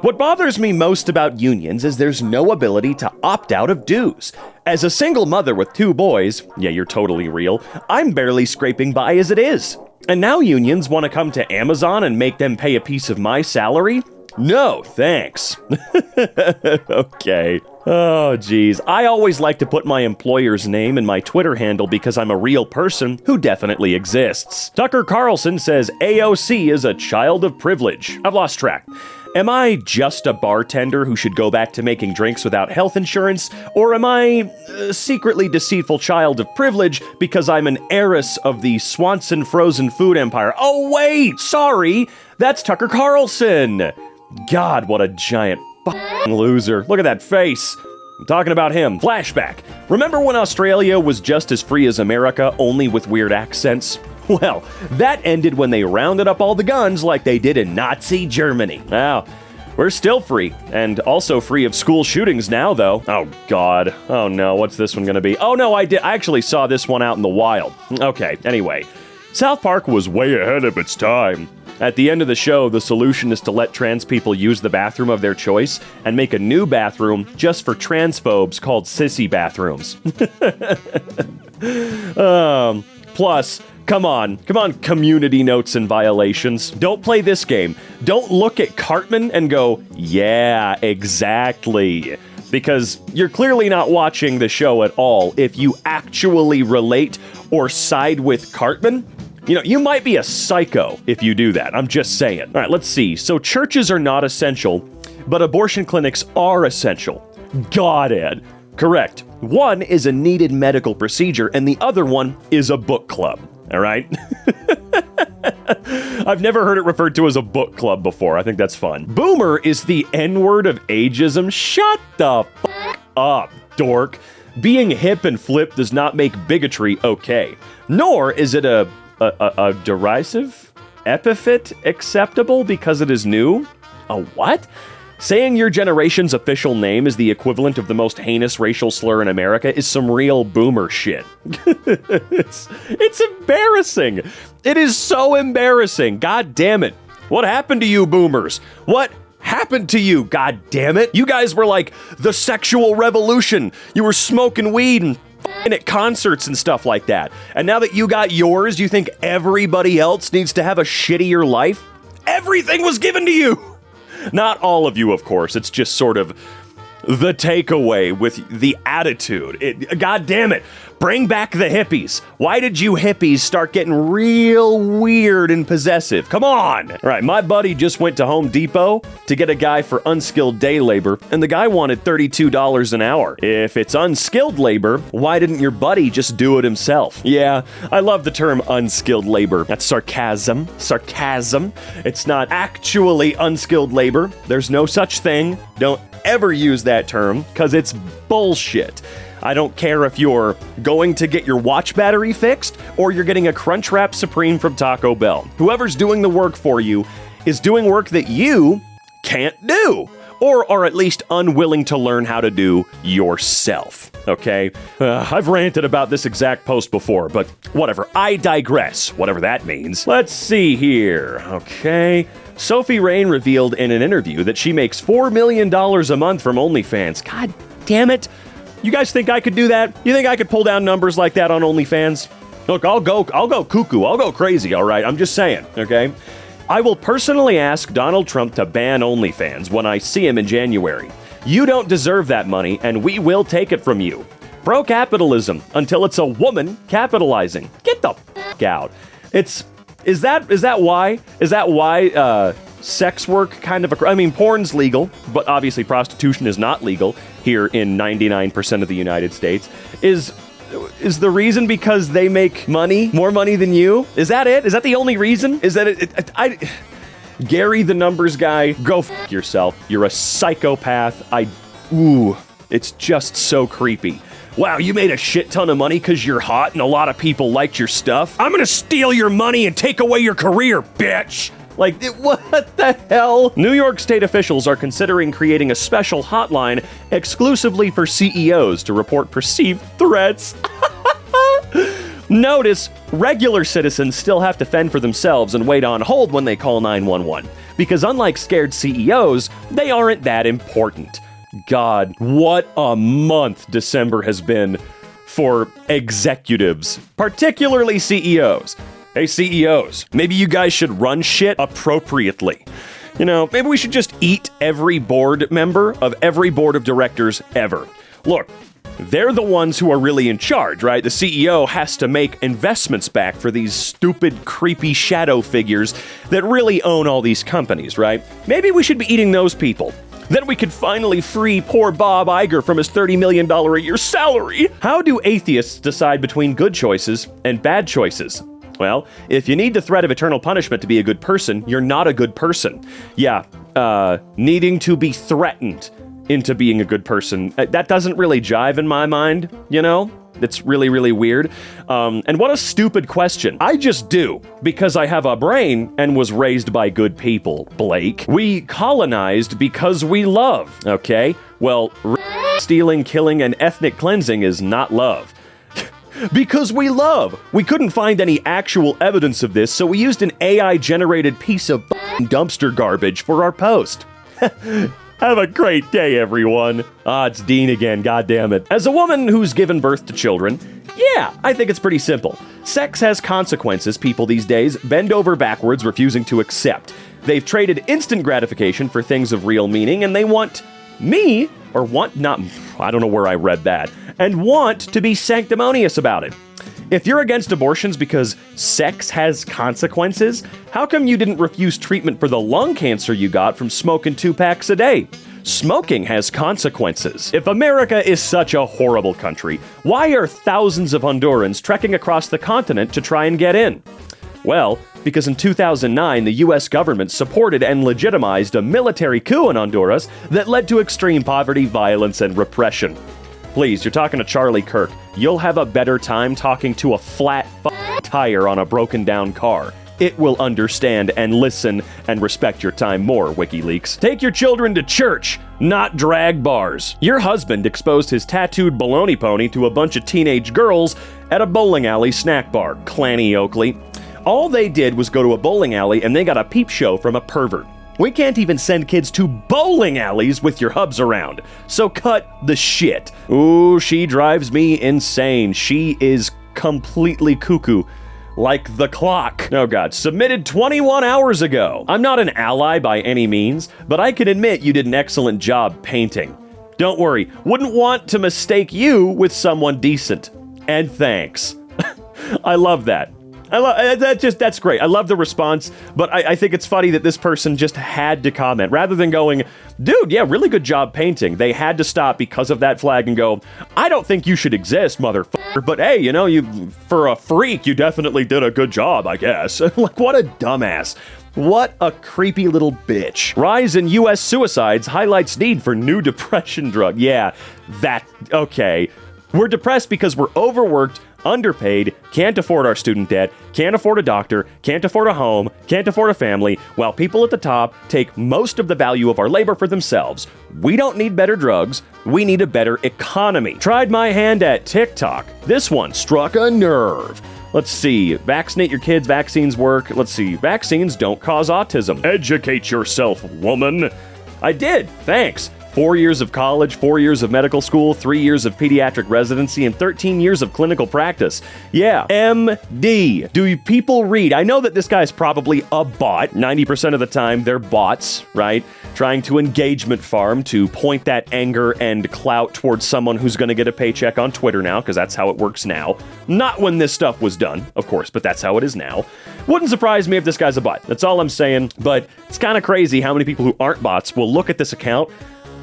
What bothers me most about unions is there's no ability to opt out of dues. As a single mother with 2 boys, yeah, you're totally real, I'm barely scraping by as it is. And now unions want to come to Amazon and make them pay a piece of my salary? No, thanks. Okay. Oh, geez. I always like to put my employer's name in my Twitter handle because I'm a real person who definitely exists. Tucker Carlson says AOC is a child of privilege. I've lost track. Am I just a bartender who should go back to making drinks without health insurance? Or am I a secretly deceitful child of privilege because I'm an heiress of the Swanson frozen food empire? Oh, wait! Sorry! That's Tucker Carlson! God, what a giant f***ing loser. Look at that face. I'm talking about him. Flashback. Remember when Australia was just as free as America, only with weird accents? Well, that ended when they rounded up all the guns like they did in Nazi Germany. Now, we're still free, and also free of school shootings now, though. Oh, God. Oh, no, what's this one gonna be? Oh, no, I actually saw this one out in the wild. Okay, anyway. South Park was way ahead of its time. At the end of the show, the solution is to let trans people use the bathroom of their choice and make a new bathroom just for transphobes called sissy bathrooms. Plus, come on, community notes and violations. Don't play this game. Don't look at Cartman and go, yeah, exactly. Because you're clearly not watching the show at all if you actually relate or side with Cartman. You know, you might be a psycho if you do that. I'm just saying. All right, let's see. So churches are not essential, but abortion clinics are essential. Got it. Correct. One is a needed medical procedure, and the other one is a book club. All right? I've never heard it referred to as a book club before. I think that's fun. Boomer is the N-word of ageism. Shut the f*** up, dork. Being hip and flip does not make bigotry okay. Nor is it a derisive epithet acceptable because it is new? A what? Saying your generation's official name is the equivalent of the most heinous racial slur in America is some real boomer shit. It's embarrassing. It is so embarrassing. God damn it. What happened to you boomers? What happened to you? God damn it. You guys were like the sexual revolution. You were smoking weed and at concerts and stuff like that. And now that you got yours, you think everybody else needs to have a shittier life? Everything was given to you. Not all of you, of course. It's just sort of the takeaway with the attitude. God damn it. Bring back the hippies. Why did you hippies start getting real weird and possessive? Come on. All right, my buddy just went to Home Depot to get a guy for unskilled day labor, and the guy wanted $32 an hour. If it's unskilled labor, why didn't your buddy just do it himself? Yeah, I love the term unskilled labor. That's sarcasm. Sarcasm. It's not actually unskilled labor. There's no such thing. Don't ever use that term, because it's bullshit. I don't care if you're going to get your watch battery fixed or you're getting a Crunchwrap Supreme from Taco Bell. Whoever's doing the work for you is doing work that you can't do, or are at least unwilling to learn how to do yourself. Okay? I've ranted about this exact post before, but whatever. I digress, whatever that means. Let's see here. Okay. Sophie Rain revealed in an interview that she makes $4 million a month from OnlyFans. God damn it. You guys think I could do that? You think I could pull down numbers like that on OnlyFans? Look, I'll go cuckoo. I'll go crazy, all right? I'm just saying, okay? I will personally ask Donald Trump to ban OnlyFans when I see him in January. You don't deserve that money, and we will take it from you. Pro-capitalism until it's a woman capitalizing. Get the f*** out. Is that why sex work kind of I mean, porn's legal, but obviously prostitution is not legal here in 99% of the United States. Is the reason because they make money, more money than you? Is that it? Is that the only reason? Is that Gary the numbers guy, go f*** yourself. You're a psychopath. It's just so creepy. Wow, you made a shit ton of money because you're hot and a lot of people liked your stuff? I'm gonna steal your money and take away your career, bitch! Like, what the hell? New York State officials are considering creating a special hotline exclusively for CEOs to report perceived threats. Notice, regular citizens still have to fend for themselves and wait on hold when they call 911. because unlike scared CEOs, they aren't that important. God, what a month December has been for executives, particularly CEOs. Hey, CEOs, maybe you guys should run shit appropriately. You know, maybe we should just eat every board member of every board of directors ever. Look, they're the ones who are really in charge, right? The CEO has to make investments back for these stupid, creepy shadow figures that really own all these companies, right? Maybe we should be eating those people. Then we could finally free poor Bob Iger from his $30 million a year salary. How do atheists decide between good choices and bad choices? Well, if you need the threat of eternal punishment to be a good person, you're not a good person. Yeah, needing to be threatened into being a good person, that doesn't really jive in my mind, you know? It's really, really weird. And what a stupid question. I just do, because I have a brain and was raised by good people, Blake. We colonized because we love, okay? Well, stealing, killing, and ethnic cleansing is not love. Because we love. We couldn't find any actual evidence of this, so we used an AI-generated piece of dumpster garbage for our post. Have a great day, everyone. It's Dean again, goddammit. As a woman who's given birth to children, yeah, I think it's pretty simple. Sex has consequences people these days bend over backwards refusing to accept. They've traded instant gratification for things of real meaning, and they want me, or want not, I don't know where I read that, and want to be sanctimonious about it. If you're against abortions because sex has consequences, how come you didn't refuse treatment for the lung cancer you got from smoking 2 packs a day? Smoking has consequences. If America is such a horrible country, why are thousands of Hondurans trekking across the continent to try and get in? Well, because in 2009, the US government supported and legitimized a military coup in Honduras that led to extreme poverty, violence, and repression. Please, you're talking to Charlie Kirk. You'll have a better time talking to a flat tire on a broken down car. It will understand and listen and respect your time more, WikiLeaks. Take your children to church, not drag bars. Your husband exposed his tattooed baloney pony to a bunch of teenage girls at a bowling alley snack bar, Clanny Oakley. All they did was go to a bowling alley and they got a peep show from a pervert. We can't even send kids to bowling alleys with your hubs around. So cut the shit. Ooh, she drives me insane. She is completely cuckoo. Like the clock. Oh God, submitted 21 hours ago. I'm not an ally by any means, but I can admit you did an excellent job painting. Don't worry, wouldn't want to mistake you with someone decent. And thanks. I love that. That's great. I love the response, but I think it's funny that this person just had to comment. Rather than going, dude, yeah, really good job painting. They had to stop because of that flag and go, I don't think you should exist, motherfucker, but hey, you know, for a freak, you definitely did a good job, I guess. Like, what a dumbass. What a creepy little bitch. Rise in U.S. suicides highlights need for new depression drug. Yeah, okay. We're depressed because we're overworked, underpaid, can't afford our student debt, can't afford a doctor, can't afford a home, can't afford a family, while people at the top take most of the value of our labor for themselves. We don't need better drugs, we need a better economy. Tried my hand at TikTok. This one struck a nerve. Let's see, vaccinate your kids, vaccines work. Let's see, vaccines don't cause autism. Educate yourself, woman. I did, thanks. 4 years of college, 4 years of medical school, 3 years of pediatric residency, and 13 years of clinical practice. Yeah, MD. Do people read? I know that this guy's probably a bot. 90% of the time, they're bots, right? Trying to engagement farm to point that anger and clout towards someone who's going to get a paycheck on Twitter now, because that's how it works now. Not when this stuff was done, of course, but that's how it is now. Wouldn't surprise me if this guy's a bot. That's all I'm saying, but it's kind of crazy how many people who aren't bots will look at this account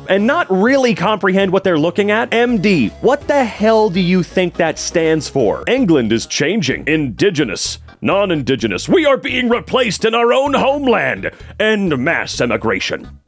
and not really comprehend what they're looking at. MD, what the hell do you think that stands for? England is changing. Indigenous, non-indigenous. We are being replaced in our own homeland. End mass emigration.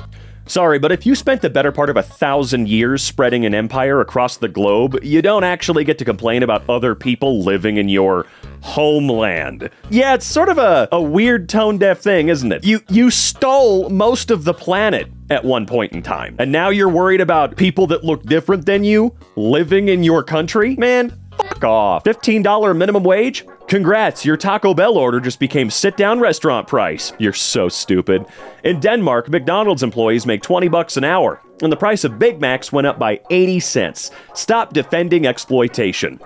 Sorry, but if you spent the better part of 1,000 years spreading an empire across the globe, you don't actually get to complain about other people living in your homeland. Yeah, it's sort of a weird tone-deaf thing, isn't it? You stole most of the planet at one point in time, and now you're worried about people that look different than you living in your country? Man, fuck off. $15 minimum wage? Congrats, your Taco Bell order just became sit-down restaurant price. You're so stupid. In Denmark, McDonald's employees make $20 an hour, and the price of Big Macs went up by 80 cents. Stop defending exploitation.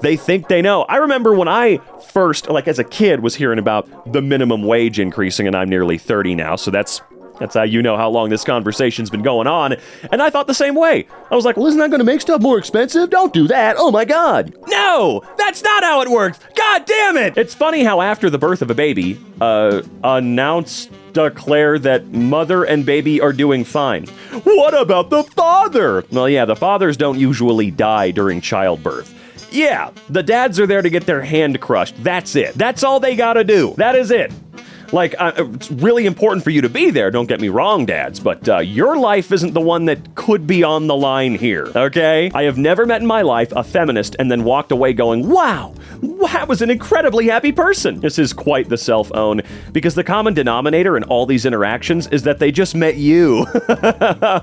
They think they know. I remember when I first, as a kid, was hearing about the minimum wage increasing, and I'm nearly 30 now, so that's how you know how long this conversation's been going on. And I thought the same way. I was like, well, isn't that going to make stuff more expensive? Don't do that. Oh my God. No, that's not how it works. God damn it. It's funny how after the birth of a baby, declare that mother and baby are doing fine. What about the father? Well, yeah, the fathers don't usually die during childbirth. Yeah, the dads are there to get their hand crushed. That's it. That's all they gotta do. That is it. It's really important for you to be there, don't get me wrong, dads, but your life isn't the one that could be on the line here, okay? I have never met in my life a feminist and then walked away going, wow, that was an incredibly happy person. This is quite the self-own, because the common denominator in all these interactions is that they just met you.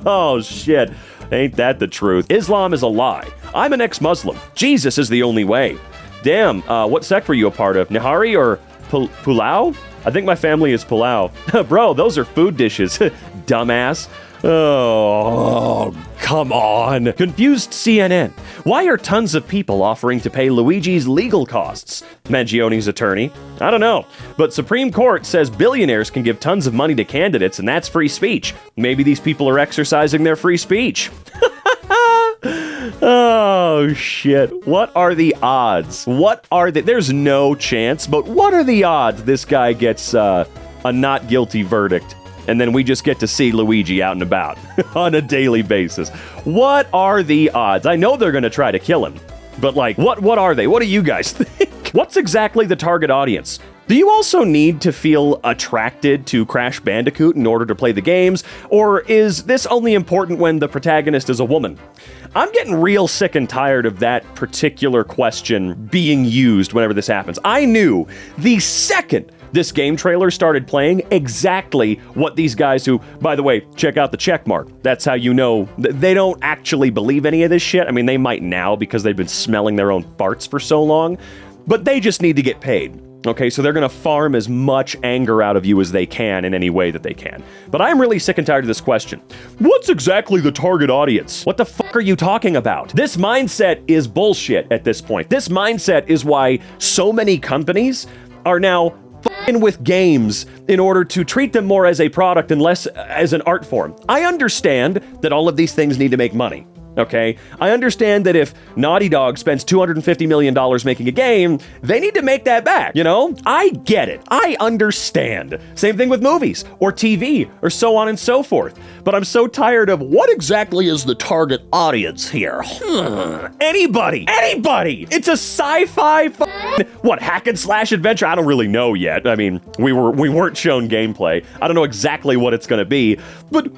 Oh, shit. Ain't that the truth? Islam is a lie. I'm an ex-Muslim. Jesus is the only way. Damn, what sect were you a part of? Nihari or Pulau? I think my family is Pulau. Bro, those are food dishes. Dumbass. Oh, come on. Confused CNN. Why are tons of people offering to pay Luigi's legal costs? Mangioni's attorney. I don't know. But Supreme Court says billionaires can give tons of money to candidates, and that's free speech. Maybe these people are exercising their free speech. Oh, shit. What are the odds? There's no chance, but what are the odds this guy gets a not guilty verdict, and then we just get to see Luigi out and about on a daily basis? What are the odds? I know they're going to try to kill him, but what are they? What do you guys think? What's exactly the target audience? Do you also need to feel attracted to Crash Bandicoot in order to play the games? Or is this only important when the protagonist is a woman? I'm getting real sick and tired of that particular question being used whenever this happens. I knew the second this game trailer started playing exactly what these guys who, by the way, check out the check mark. That's how you know they don't actually believe any of this shit. I mean, they might now because they've been smelling their own farts for so long, but they just need to get paid. Okay, so they're going to farm as much anger out of you as they can in any way that they can. But I'm really sick and tired of this question. What's exactly the target audience? What the fuck are you talking about? This mindset is bullshit at this point. This mindset is why so many companies are now fucking with games in order to treat them more as a product and less as an art form. I understand that all of these things need to make money. Okay, I understand that if Naughty Dog spends $250 million making a game, they need to make that back, you know? I get it. I understand. Same thing with movies or TV or so on and so forth. But I'm so tired of what exactly is the target audience here? Anybody. It's a sci-fi hack and slash adventure? I don't really know yet. I mean, we weren't shown gameplay. I don't know exactly what it's going to be. But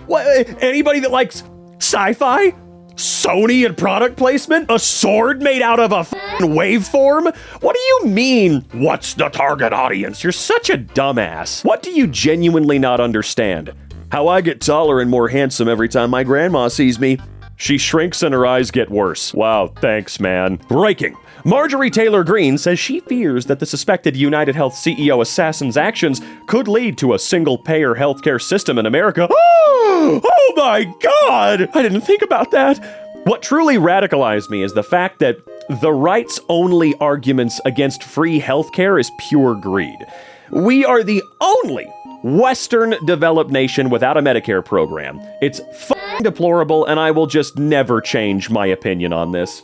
anybody that likes sci-fi? Sony and product placement? A sword made out of a waveform? What do you mean, what's the target audience? You're such a dumbass. What do you genuinely not understand? How I get taller and more handsome every time my grandma sees me. She shrinks and her eyes get worse. Wow, thanks, man. Breaking. Marjorie Taylor Greene says she fears that the suspected United Health CEO assassin's actions could lead to a single-payer healthcare system in America. Oh my God! I didn't think about that. What truly radicalized me is the fact that the right's-only arguments against free healthcare is pure greed. We are the only Western-developed nation without a Medicare program. It's f***ing deplorable, and I will just never change my opinion on this.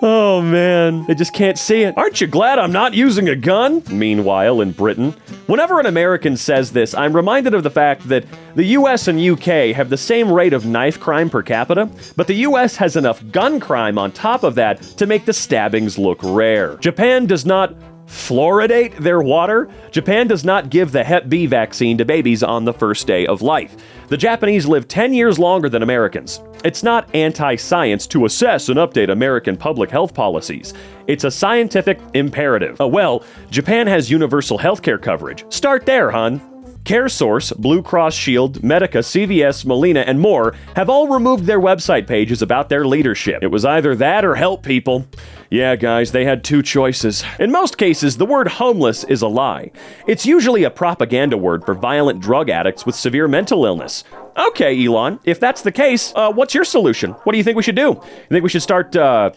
Oh man, I just can't see it. Aren't you glad I'm not using a gun? Meanwhile, in Britain, whenever an American says this, I'm reminded of the fact that the US and UK have the same rate of knife crime per capita, but the US has enough gun crime on top of that to make the stabbings look rare. Japan does not fluoridate their water. Japan does not give the Hep B vaccine to babies on the first day of life. The Japanese live 10 years longer than Americans. It's not anti-science to assess and update American public health policies. It's a scientific imperative. Oh well, Japan has universal healthcare coverage. Start there, hun. CareSource, Blue Cross Shield, Medica, CVS, Molina, and more have all removed their website pages about their leadership. It was either that or help people. Yeah, guys, they had two choices. In most cases, the word homeless is a lie. It's usually a propaganda word for violent drug addicts with severe mental illness. Okay, Elon, if that's the case, what's your solution? What do you think we should do? You think we should start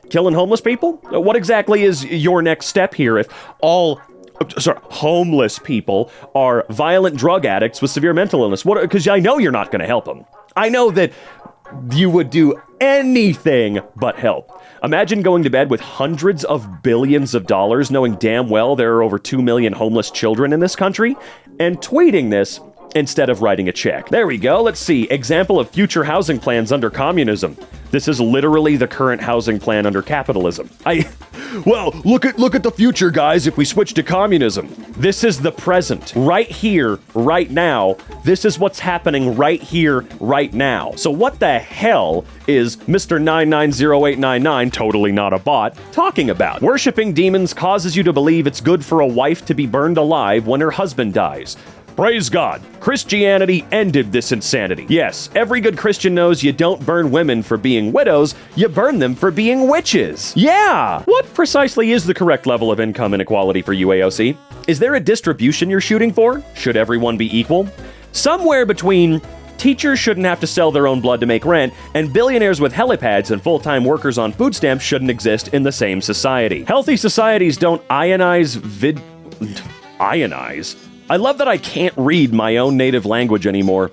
killing homeless people? What exactly is your next step here if all homeless people are violent drug addicts with severe mental illness? What? Because I know you're not going to help them. I know that you would do anything but help. Imagine going to bed with hundreds of billions of dollars, knowing damn well there are over 2 million homeless children in this country, and tweeting this instead of writing a check. There we go. Let's see. Example of future housing plans under communism. This is literally the current housing plan under capitalism. Well, look at the future, guys, if we switch to communism. This is the present. Right here, right now. This is what's happening right here, right now. So what the hell is Mr. 990899, totally not a bot, talking about? Worshipping demons causes you to believe it's good for a wife to be burned alive when her husband dies. Praise God. Christianity ended this insanity. Yes, every good Christian knows you don't burn women for being widows, you burn them for being witches. Yeah! What precisely is the correct level of income inequality for you, AOC? Is there a distribution you're shooting for? Should everyone be equal? Somewhere between teachers shouldn't have to sell their own blood to make rent, and billionaires with helipads and full-time workers on food stamps shouldn't exist in the same society. Healthy societies don't ionize Ionize? I love that I can't read my own native language anymore.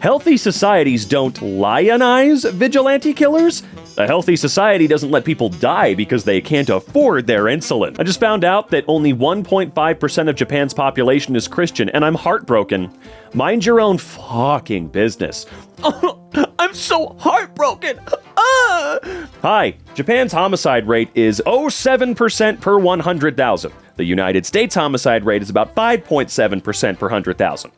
Healthy societies don't lionize vigilante killers? A healthy society doesn't let people die because they can't afford their insulin. I just found out that only 1.5% of Japan's population is Christian, and I'm heartbroken. Mind your own fucking business. I'm so heartbroken. Hi, Japan's homicide rate is 0.7% per 100,000. The United States homicide rate is about 5.7% per 100,000.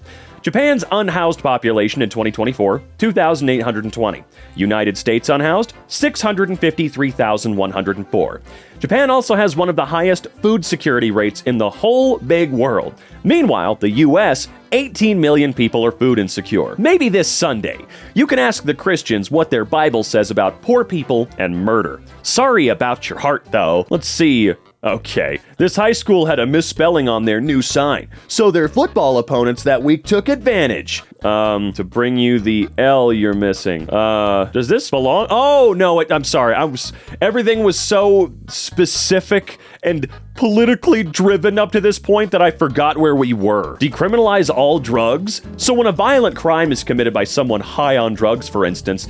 Japan's unhoused population in 2024, 2,820. United States unhoused, 653,104. Japan also has one of the highest food security rates in the whole big world. Meanwhile, the US, 18 million people are food insecure. Maybe this Sunday, you can ask the Christians what their Bible says about poor people and murder. Sorry about your heart, though. Let's see. Okay, this high school had a misspelling on their new sign, so their football opponents that week took advantage. To bring you the L you're missing. Does this belong? Oh, no, I'm sorry. Everything was so specific and politically driven up to this point that I forgot where we were. Decriminalize all drugs? So when a violent crime is committed by someone high on drugs, for instance,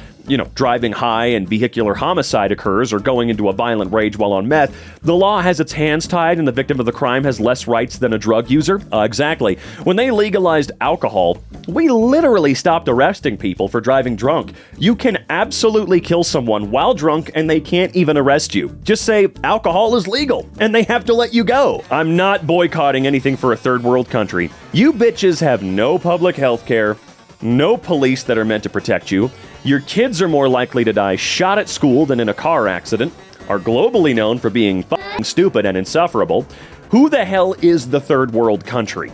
driving high and vehicular homicide occurs or going into a violent rage while on meth, the law has its hands tied and the victim of the crime has less rights than a drug user? Exactly. When they legalized alcohol, we literally stopped arresting people for driving drunk. You can absolutely kill someone while drunk and they can't even arrest you. Just say alcohol is legal and they have to let you go. I'm not boycotting anything for a third world country. You bitches have no public health care, no police that are meant to protect you. Your kids are more likely to die shot at school than in a car accident, are globally known for being fucking stupid and insufferable. Who the hell is the third world country?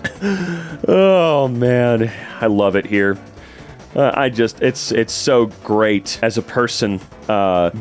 Oh man, I love it here. It's so great as a person,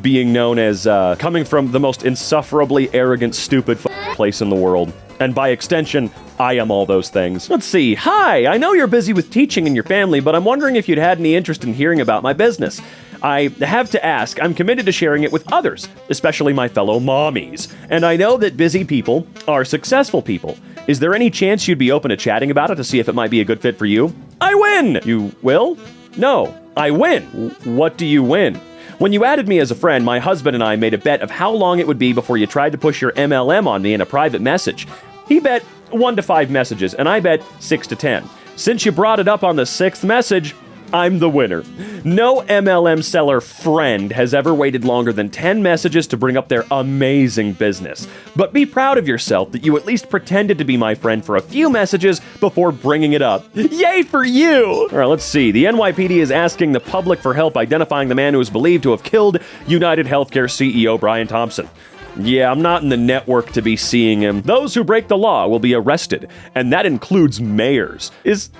being known as, coming from the most insufferably arrogant, stupid place in the world. And by extension, I am all those things. Let's see. Hi, I know you're busy with teaching in your family, but I'm wondering if you'd had any interest in hearing about my business. I have to ask, I'm committed to sharing it with others, especially my fellow mommies. And I know that busy people are successful people. Is there any chance you'd be open to chatting about it to see if it might be a good fit for you? I win! You will? No, I win. What do you win? When you added me as a friend, my husband and I made a bet of how long it would be before you tried to push your MLM on me in a private message. He bet 1 to 5 messages, and I bet 6 to 10. Since you brought it up on the 6th message, I'm the winner. No MLM seller friend has ever waited longer than 10 messages to bring up their amazing business. But be proud of yourself that you at least pretended to be my friend for a few messages before bringing it up. Yay for you! All right, let's see. The NYPD is asking the public for help identifying the man who is believed to have killed United Healthcare CEO Brian Thompson. Yeah, I'm not in the network to be seeing him. Those who break the law will be arrested, and that includes mayors. Is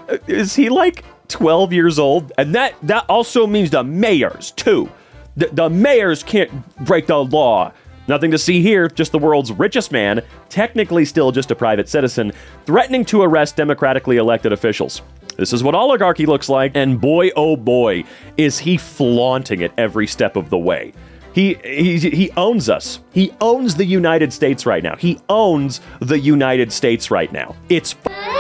he like 12 years old? And that also means the mayors, too. The mayors can't break the law. Nothing to see here, just the world's richest man, technically still just a private citizen, threatening to arrest democratically elected officials. This is what oligarchy looks like, and boy, oh boy, is he flaunting it every step of the way. He owns us. He owns the United States right now. He owns the United States right now. It's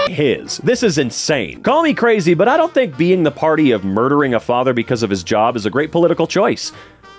his. This is insane. Call me crazy, but I don't think being the party of murdering a father because of his job is a great political choice.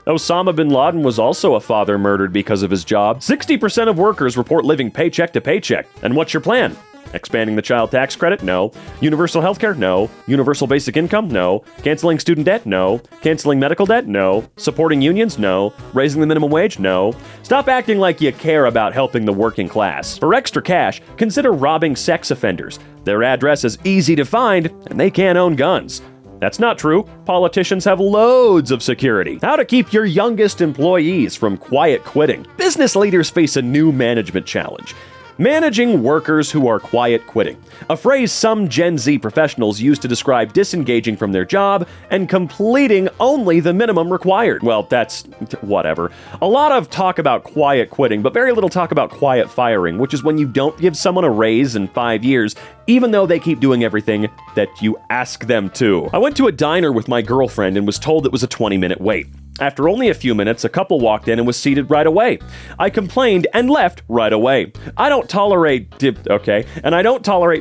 Osama bin Laden was also a father murdered because of his job. 60% of workers report living paycheck to paycheck. And what's your plan? Expanding the child tax credit? No. Universal healthcare? No. Universal basic income? No. Canceling student debt? No. Canceling medical debt? No. Supporting unions? No. Raising the minimum wage? No. Stop acting like you care about helping the working class. For extra cash, consider robbing sex offenders. Their address is easy to find, and they can't own guns. That's not true. Politicians have loads of security. How to keep your youngest employees from quiet quitting. Business leaders face a new management challenge. Managing workers who are quiet quitting, a phrase some Gen Z professionals use to describe disengaging from their job and completing only the minimum required. Well, that's whatever. A lot of talk about quiet quitting, but very little talk about quiet firing, which is when you don't give someone a raise in 5 years, even though they keep doing everything that you ask them to. I went to a diner with my girlfriend and was told it was a 20-minute wait. After only a few minutes, a couple walked in and was seated right away. I complained and left right away. I don't tolerate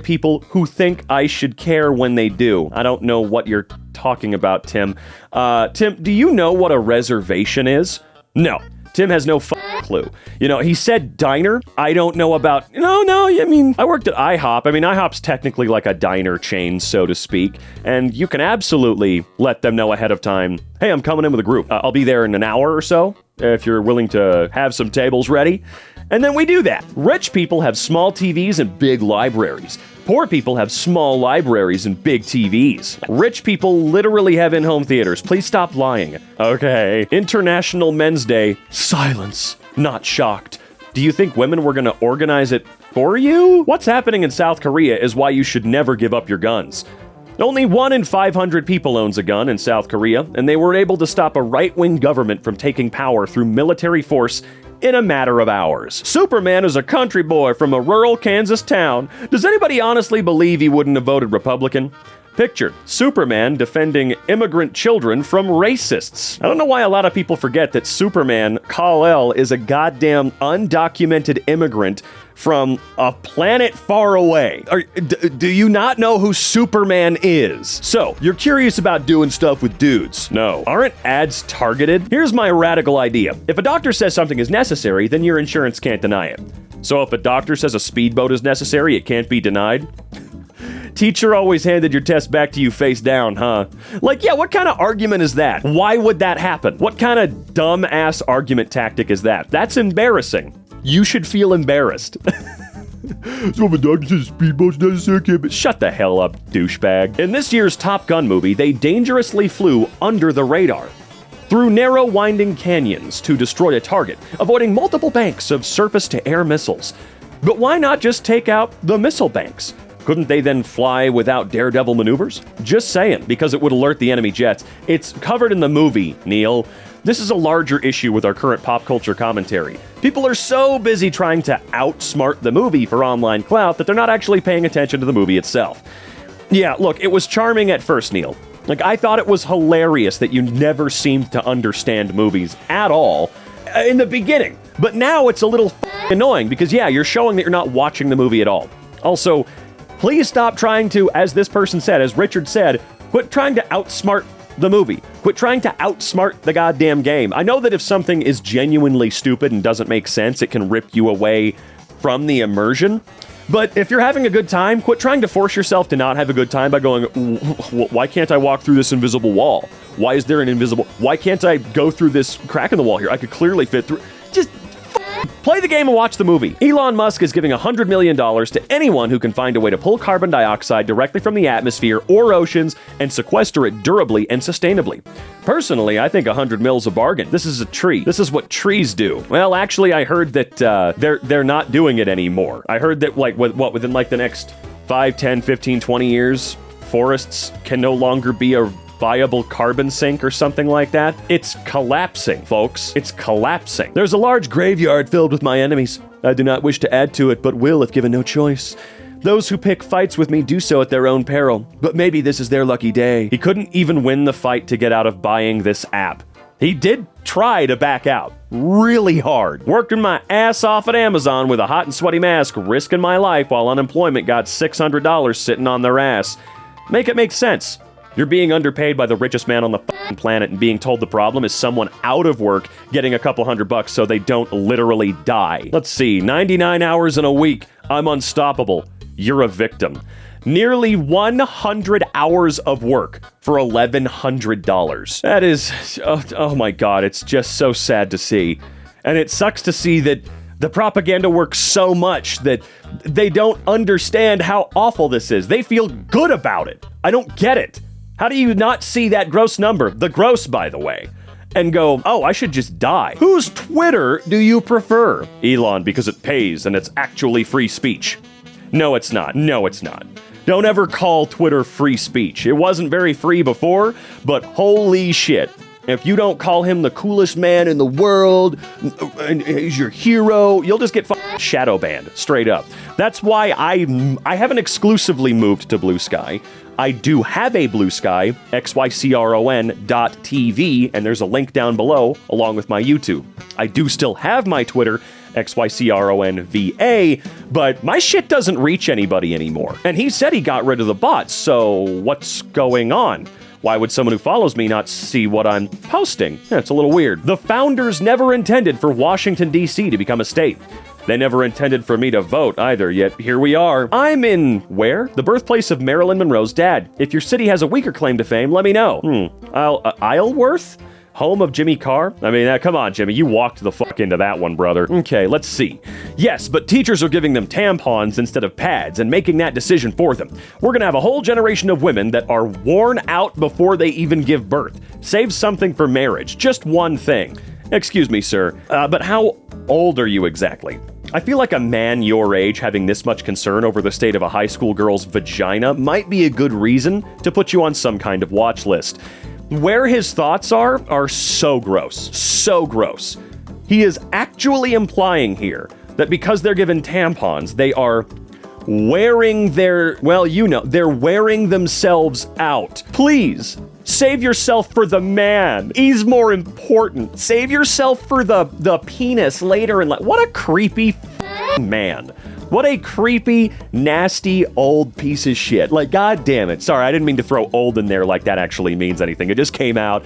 people who think I should care when they do. I don't know what you're talking about, Tim. Tim, do you know what a reservation is? No. Tim has no clue. You know, he said diner. I don't know about... No, I mean, I worked at IHOP. I mean, IHOP's technically like a diner chain, so to speak. And you can absolutely let them know ahead of time, hey, I'm coming in with a group. I'll be there in an hour or so, if you're willing to have some tables ready. And then we do that. Rich people have small TVs and big libraries. Poor people have small libraries and big TVs. Rich people literally have in-home theaters. Please stop lying. Okay. International Men's Day. Silence. Not shocked. Do you think women were gonna organize it for you? What's happening in South Korea is why you should never give up your guns. Only 1 in 500 people owns a gun in South Korea, and they were able to stop a right-wing government from taking power through military force in a matter of hours. Superman is a country boy from a rural Kansas town. Does anybody honestly believe he wouldn't have voted Republican? Picture Superman defending immigrant children from racists. I don't know why a lot of people forget that Superman, Kal-El, is a goddamn undocumented immigrant from a planet far away. Do you not know who Superman is? So, you're curious about doing stuff with dudes. No. Aren't ads targeted? Here's my radical idea. If a doctor says something is necessary, then your insurance can't deny it. So if a doctor says a speedboat is necessary, it can't be denied? Teacher always handed your test back to you face down, huh? Like, yeah, what kind of argument is that? Why would that happen? What kind of dumb-ass argument tactic is that? That's embarrassing. You should feel embarrassed. So if a doctor says speedboat's necessary, but shut the hell up, douchebag. In this year's Top Gun movie, they dangerously flew under the radar, through narrow winding canyons to destroy a target, avoiding multiple banks of surface-to-air missiles. But why not just take out the missile banks? Couldn't they then fly without daredevil maneuvers? Just saying, because it would alert the enemy jets. It's covered in the movie, Neil. This is a larger issue with our current pop culture commentary. People are so busy trying to outsmart the movie for online clout that they're not actually paying attention to the movie itself. Yeah, look, it was charming at first, Neil. Like, I thought it was hilarious that you never seemed to understand movies at all in the beginning. But now it's a little annoying because, yeah, you're showing that you're not watching the movie at all. Also, please stop trying to, as this person said, as Richard said, quit trying to outsmart the movie. Quit trying to outsmart the goddamn game. I know that if something is genuinely stupid and doesn't make sense, it can rip you away from the immersion. But if you're having a good time, quit trying to force yourself to not have a good time by going, why can't I walk through this invisible wall? Why is there an invisible... Why can't I go through this crack in the wall here? I could clearly fit through... Just Play the game and watch the movie. Elon Musk is giving $100 million to anyone who can find a way to pull carbon dioxide directly from the atmosphere or oceans and sequester it durably and sustainably. Personally, I think 100 mil's a bargain. This is a tree. This is what trees do. Well, actually, I heard that they're not doing it anymore. I heard that within the next 5, 10, 15, 20 years, forests can no longer be a viable carbon sink or something like that. It's collapsing, folks. It's collapsing. There's a large graveyard filled with my enemies. I do not wish to add to it, but will if given no choice. Those who pick fights with me do so at their own peril, but maybe this is their lucky day. He couldn't even win the fight to get out of buying this app. He did try to back out really hard. Working my ass off at Amazon with a hot and sweaty mask, risking my life while unemployment got $600 sitting on their ass. Make it make sense. You're being underpaid by the richest man on the planet and being told the problem is someone out of work getting a couple $100 so they don't literally die. Let's see, 99 hours in a week. I'm unstoppable. You're a victim. Nearly 100 hours of work for $1,100. That is, oh my God, it's just so sad to see. And it sucks to see that the propaganda works so much that they don't understand how awful this is. They feel good about it. I don't get it. How do you not see that gross number, the gross, by the way, and go, oh, I should just die? Whose Twitter do you prefer? Elon, because it pays and it's actually free speech. No, it's not. No, it's not. Don't ever call Twitter free speech. It wasn't very free before, but holy shit. If you don't call him the coolest man in the world, and he's your hero, you'll just get shadow banned, straight up. That's why I haven't exclusively moved to Blue Sky. I do have a Blue Sky, xycron.tv, and there's a link down below, along with my YouTube. I do still have my Twitter, xycronva, but my shit doesn't reach anybody anymore. And he said he got rid of the bots, so what's going on? Why would someone who follows me not see what I'm posting? Yeah, it's a little weird. The founders never intended for Washington, D.C. to become a state. They never intended for me to vote either, yet here we are. I'm in, where? The birthplace of Marilyn Monroe's dad. If your city has a weaker claim to fame, let me know. Isleworth? Home of Jimmy Carr? I mean, come on, Jimmy, you walked the fuck into that one, brother. Okay, let's see. Yes, but teachers are giving them tampons instead of pads and making that decision for them. We're gonna have a whole generation of women that are worn out before they even give birth. Save something for marriage, just one thing. Excuse me, sir, but how old are you exactly? I feel like a man your age having this much concern over the state of a high school girl's vagina might be a good reason to put you on some kind of watch list. Where his thoughts are so gross. So gross. He is actually implying here that because they're given tampons, they are wearing their, well, you know, they're wearing themselves out. Please, save yourself for the man. He's more important. Save yourself for the penis later in life. What a creepy man. What a creepy, nasty, old piece of shit. Like, god damn it. Sorry, I didn't mean to throw old in there like that actually means anything. It just came out.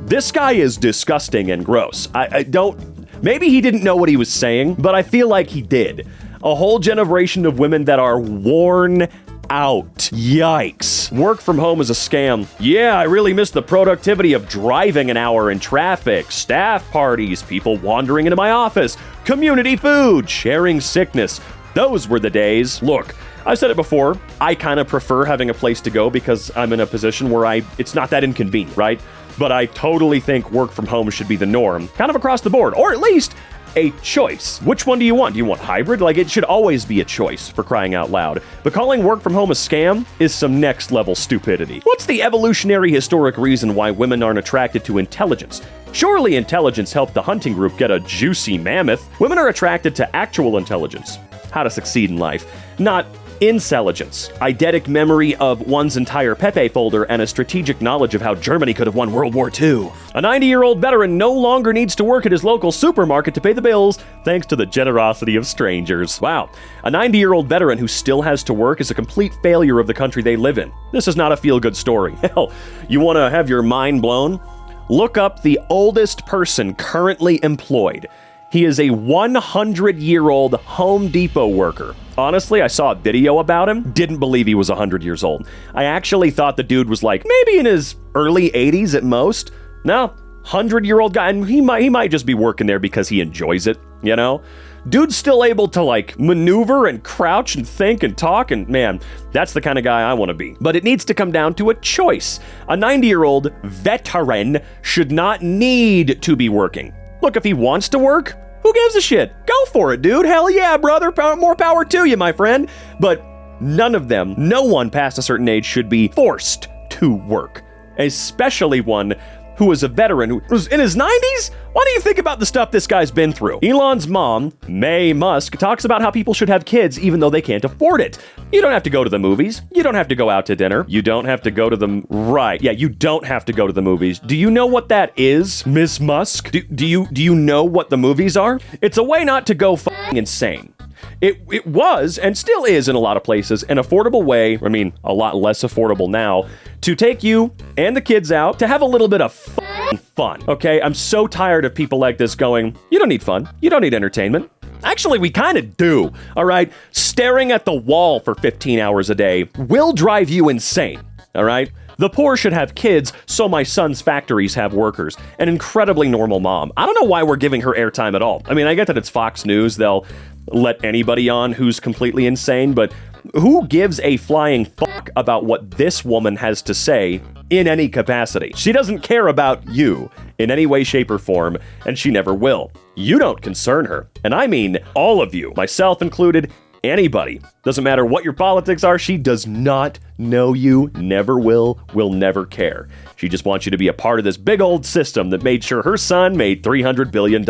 This guy is disgusting and gross. I don't... Maybe he didn't know what he was saying, but I feel like he did. A whole generation of women that are worn out. Yikes. Work from home is a scam. Yeah, I really miss the productivity of driving an hour in traffic, staff parties, people wandering into my office, community food, sharing sickness. Those were the days. Look, I've said it before, I kind of prefer having a place to go because I'm in a position where it's not that inconvenient, right? But I totally think work from home should be the norm, kind of across the board, or at least a choice. Which one do you want? Do you want hybrid? Like, it should always be a choice, for crying out loud. But calling work from home a scam is some next level stupidity. What's the evolutionary historic reason why women aren't attracted to intelligence? Surely intelligence helped the hunting group get a juicy mammoth. Women are attracted to actual intelligence. How to succeed in life, not intelligence, eidetic memory of one's entire Pepe folder, and a strategic knowledge of how Germany could have won World War II. A 90-year-old veteran no longer needs to work at his local supermarket to pay the bills thanks to the generosity of strangers. Wow. A 90-year-old veteran who still has to work is a complete failure of the country they live in. This is not a feel-good story. Hell, you want to have your mind blown? Look up the oldest person currently employed. He is a 100-year-old Home Depot worker. Honestly, I saw a video about him, didn't believe he was 100 years old. I actually thought the dude was like maybe in his early 80s at most. No, 100-year-old guy, and he might just be working there because he enjoys it, you know? Dude's still able to like maneuver and crouch and think and talk, and man, that's the kind of guy I want to be. But it needs to come down to a choice. A 90-year-old veteran should not need to be working. Look, if he wants to work, who gives a shit? Go for it, dude. Hell yeah, brother. More power to you, my friend. But none of them, no one past a certain age should be forced to work, especially one who is a veteran who was in his 90s? Why do you think about the stuff this guy's been through? Elon's mom, May Musk, talks about how people should have kids even though they can't afford it. You don't have to go to the movies. You don't have to go out to dinner. You don't have to go to the... Right. Yeah, you don't have to go to the movies. Do you know what that is, Miss Musk? Do you know what the movies are? It's a way not to go f***ing insane. It was, and still is in a lot of places, an affordable way, I mean, a lot less affordable now, to take you and the kids out to have a little bit of fun, okay? I'm so tired of people like this going, you don't need fun, you don't need entertainment. Actually, we kind of do, all right? Staring at the wall for 15 hours a day will drive you insane, all right? The poor should have kids, so my son's factories have workers. An incredibly normal mom. I don't know why we're giving her airtime at all. I mean, I get that it's Fox News, they'll let anybody on who's completely insane, but who gives a flying fuck about what this woman has to say in any capacity? She doesn't care about you in any way, shape, or form, and she never will. You don't concern her. And I mean all of you, myself included, anybody. Doesn't matter what your politics are, she does not know you, never will never care. She just wants you to be a part of this big old system that made sure her son made $300 billion.